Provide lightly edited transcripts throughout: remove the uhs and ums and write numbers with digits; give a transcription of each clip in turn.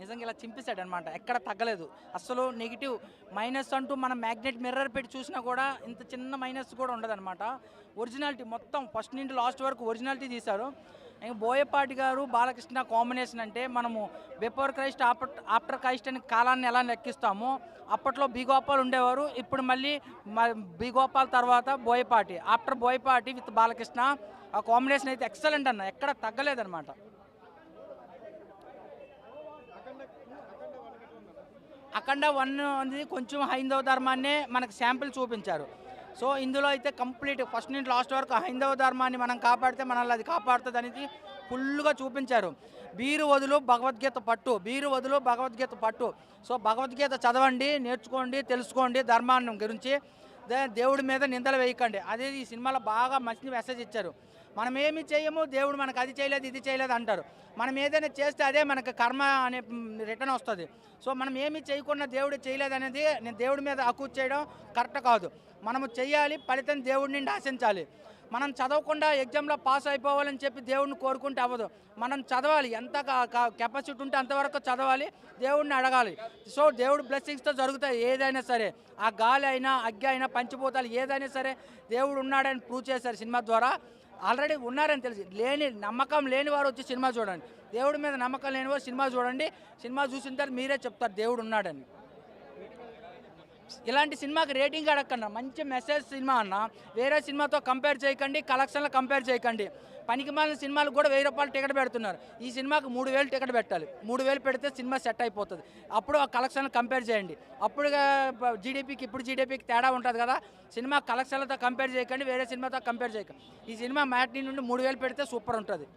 నిజంగా ఇలా చింపేశాడనమాట. ఎక్కడ తగ్గలేదు. అస్సలు నెగెటివ్ మైనస్ అంటూ మనం మ్యాగ్నెట్ మిర్రర్ పెట్టి చూసినా కూడా ఇంత చిన్న మైనస్ కూడా ఉండదనమాట. ఒరిజినాలిటీ మొత్తం ఫస్ట్ నుండి లాస్ట్ వరకు ఒరిజినాలిటీ తీశారు. ఇంక బోయపాటి గారు బాలకృష్ణ కాంబినేషన్ అంటే మనము బిఫోర్ క్రైస్ట్ ఆఫ్టర్ క్రైస్ట్ అని కాలాన్ని ఎలా లెక్కిస్తామో అప్పట్లో బి గోపాల్ ఉండేవారు. ఇప్పుడు మళ్ళీ బి గోపాల్ తర్వాత బోయపాటి, ఆఫ్టర్ బోయపాటి విత్ బాలకృష్ణ ఆ కాంబినేషన్ అయితే ఎక్సలెంట్ అన్న, ఎక్కడ తగ్గలేదన్నమాట. అఖండ 1 అనేది కొంచెం హైందవ ధర్మాన్నే మనకు శాంపిల్ చూపించారు. సో ఇందులో అయితే కంప్లీట్ ఫస్ట్ నుండి లాస్ట్ వరకు హైందవ ధర్మాన్ని మనం కాపాడితే మనల్ని అది కాపాడుతుంది అనేది ఫుల్గా చూపించారు. బీరు వదులు భగవద్గీత పట్టు, బీరు వదులు భగవద్గీత పట్టు. సో భగవద్గీత చదవండి, నేర్చుకోండి, తెలుసుకోండి ధర్మాన్ని గురించి. దేవుడి మీద నిందలు వేయకండి. అదే ఈ సినిమాలో బాగా మంచి మెసేజ్ ఇచ్చారు. మనం ఏమి చేయము, దేవుడు మనకు అది చేయలేదు ఇది చేయలేదు అంటారు. మనం ఏదైనా చేస్తే అదే మనకు కర్మ అనే రిటర్న్ వస్తుంది. సో మనం ఏమి చేయకుండా దేవుడు చేయలేదు అనేది నేను దేవుడి మీద అక్యూజ్ చేయడం కరెక్ట్ కాదు. మనము చెయ్యాలి, ఫలితం దేవుడి నుండి ఆశించాలి. మనం చదవకుండా ఎగ్జామ్లో పాస్ అయిపోవాలని చెప్పి దేవుడిని కోరుకుంటే అవ్వదు. మనం చదవాలి, ఎంత కెపాసిటీ ఉంటే అంతవరకు చదవాలి, దేవుడిని అడగాలి. సో దేవుడు బ్లెస్సింగ్స్తో జరుగుతాయి ఏదైనా సరే. ఆ గాలి అయినా అగ్గి అయినా పంచిపోతాలు ఏదైనా సరే దేవుడు ఉన్నాడని ప్రూవ్ చేశారు సినిమా ద్వారా. ఆల్రెడీ ఉన్నారని తెలిసి నమ్మకం లేని వారు వచ్చి సినిమా చూడండి. దేవుడి మీద నమ్మకం లేని వారు సినిమా చూడండి. సినిమా చూసిన తర్వాత మీరే చెప్తారు దేవుడు ఉన్నాడని. ఇలాంటి సినిమాకి రేటింగ్ అడగకుండా మంచి మెసేజ్ సినిమా అన్న. వేరే సినిమాతో కంపేర్ చేయకండి, కలెక్షన్లో కంపేర్ చేయకండి. పనికి మాలిన సినిమాలకు కూడా 1000 రూపాయలు టికెట్ పెడుతున్నారు. ఈ సినిమాకి 3000 టికెట్ పెట్టాలి. 3000 పెడితే సినిమా సెట్ అయిపోతుంది. అప్పుడు ఆ కలెక్షన్లు కంపేర్ చేయండి. అప్పుడు జీడీపీకి ఇప్పుడు జీడీపీకి తేడా ఉంటుంది కదా. సినిమా కలెక్షన్లతో కంపేర్ చేయకండి, వేరే సినిమాతో కంపేర్ చేయకండి. ఈ సినిమా మ్యాట్నీ నుండి 3000 పెడితే సూపర్ ఉంటుంది.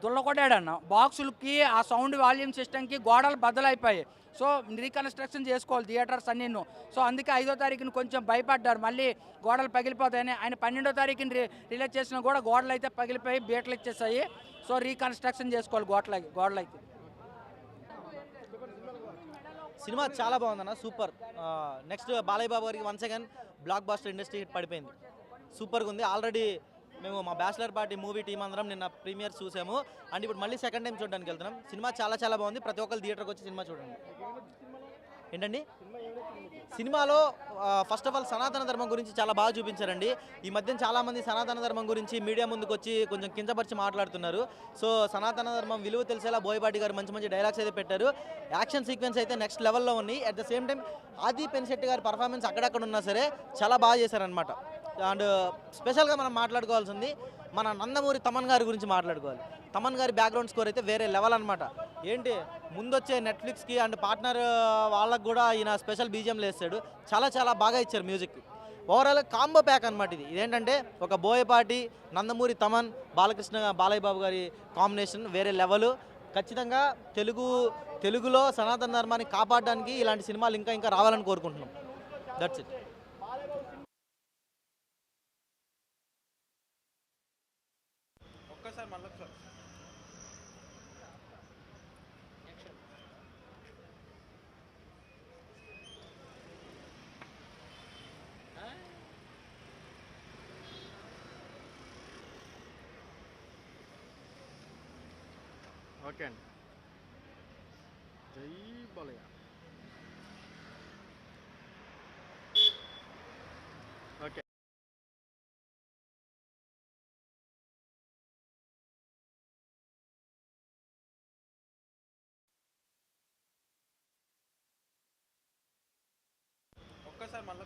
దుల్లకొట్టాడన్న బాక్సులకి ఆ సౌండ్ వాల్యూమ్ సిస్టమ్కి గోడలు బద్దలైపోయాయి. సో రీకన్స్ట్రక్షన్ చేసుకోవాలి థియేటర్స్ అన్నీను. సో అందుకే 5వ తారీఖున కొంచెం భయపడ్డారు, మళ్ళీ గోడలు పగిలిపోతాయని. ఆయన 12వ తారీఖున రిలీజ్ చేసిన కూడా గోడలు అయితే పగిలిపోయి బీటలు ఇచ్చేసాయి. సో రీకన్స్ట్రక్షన్ చేసుకోవాలి గోడలు అయితే. సినిమా చాలా బాగుందన్న, సూపర్. నెక్స్ట్ బాలయ్య బాబు గారికి once again blockbuster industry hit పడిపోయింది. సూపర్గా ఉంది. ఆల్రెడీ మేము మా బ్యాచిలర్ పార్టీ మూవీ టీం అందరం నిన్న ప్రీమియర్ చూసాము. అండ్ ఇప్పుడు మళ్ళీ సెకండ్ టైం చూడడానికి వెళ్తున్నాం. సినిమా చాలా చాలా బాగుంది. ప్రతి ఒక్కరు థియేటర్కి వచ్చి సినిమా చూడండి. ఏంటండి సినిమాలో ఫస్ట్ ఆఫ్ ఆల్ సనాతన ధర్మం గురించి చాలా బాగా చూపించారండి. ఈ మధ్య చాలామంది సనాతన ధర్మం గురించి మీడియా ముందుకు వచ్చి కొంచెం కించపరిచి మాట్లాడుతున్నారు. సో సనాతన ధర్మం విలువ తెలిసేలా బోయపాటి గారు మంచి మంచి డైలాగ్స్ అయితే పెట్టారు. యాక్షన్ సీక్వెన్స్ అయితే నెక్స్ట్ లెవెల్లో ఉన్నాయి. అట్ ద సేమ్ టైం ఆది పెనిశెట్టి గారి పర్ఫార్మెన్స్ అక్కడక్కడ ఉన్నా సరే చాలా బాగా చేశారనమాట. అండ్ స్పెషల్గా మనం మాట్లాడుకోవాల్సింది మన నందమూరి తమన్ గారి గురించి మాట్లాడుకోవాలి. తమన్ గారి బ్యాక్గ్రౌండ్ స్కోర్ అయితే వేరే లెవెల్ అనమాట. ఏంటి ముందొచ్చే నెట్ఫ్లిక్స్కి అండ్ పార్ట్నర్ వాళ్ళకు కూడా ఈయన స్పెషల్ బీజిఎం వేస్తాడు. చాలా చాలా బాగా ఇచ్చారు మ్యూజిక్. ఓవరాల్ కాంబో ప్యాక్ అనమాట ఇది. ఇదేంటంటే ఒక బోయపాటి, నందమూరి తమన్, బాలయ్య బాబు గారి కాంబినేషన్ వేరే లెవెల్. ఖచ్చితంగా తెలుగులో సనాతన ధర్మాన్ని కాపాడడానికి ఇలాంటి సినిమాలు ఇంకా ఇంకా రావాలని కోరుకుంటున్నాం. That's it. ఒక్కసారి మళ్ళీ ఓకే అండి. జై బాలయ్య. ఓకే. ఒక్కసారి మళ్ళీ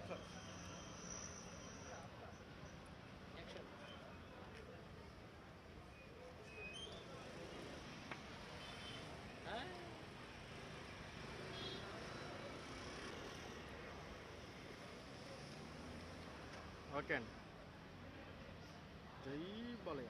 ఓకే అండి. జై బాలయ్య.